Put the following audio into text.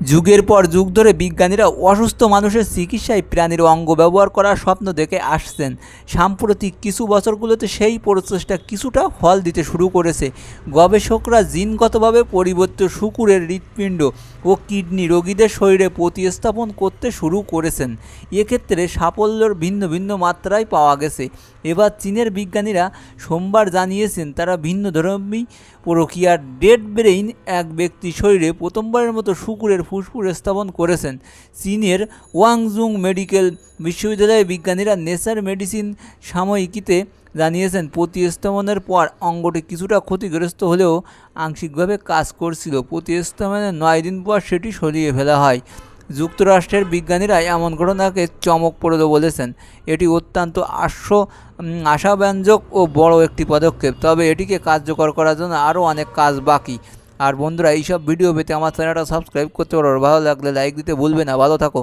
যুগের পর যুগ ধরে বিজ্ঞানীরা অসুস্থ মানুষের চিকিৎসায় প্রাণীর অঙ্গ ব্যবহার করার স্বপ্ন দেখে আসছেন। সাম্প্রতিক কিছু বছরগুলোতে সেই প্রচেষ্টা কিছুটা ফল দিতে শুরু করেছে। গবেষকরা জিনগতভাবে পরিবর্তিত শূকরের হৃৎপিণ্ড ও কিডনি রোগীদের শরীরে প্রতিস্থাপন করতে শুরু করেছেন। এক্ষেত্রে সাফল্যের ভিন্ন ভিন্ন মাত্রায় পাওয়া গেছে। এবার চীনের বিজ্ঞানীরা সোমবার জানিয়েছেন তারা ভিন্নধর্মী প্রক্রিয়ার ডেড ব্রেইন এক ব্যক্তির শরীরে প্রথমবারের মতো শূকরের ফুসফুস স্থাপন করেছেন। চীনের ওয়াংজুং মেডিকেল বিশ্ববিদ্যালয়ের বিজ্ঞানীরা নেচার মেডিসিন সাময়িকীতে জানিয়েছেন প্রতিস্থাপনের পর অঙ্গটি কিছুটা ক্ষতিগ্রস্ত হলেও আংশিকভাবে কাজ করছিল। প্রতিস্থাপনের 9 দিন পর সেটি সরিয়ে ফেলা হয়। যুক্তরাষ্ট্রের বিজ্ঞানীরা এমন ঘটনাকে চমকপ্রদ বলেছেন। এটি অত্যন্ত আশাব্যঞ্জক ও বড় একটি পদক্ষেপ, তবে এটিকে কার্যকর করার জন্য আরও অনেক কাজ বাকি। আর বন্ধুরা, এইসব ভিডিও পেতে আমার চ্যানেলটা সাবস্ক্রাইব করতে পারো। ভালো লাগলে লাইক দিতে ভুলবে না। ভালো থাকো।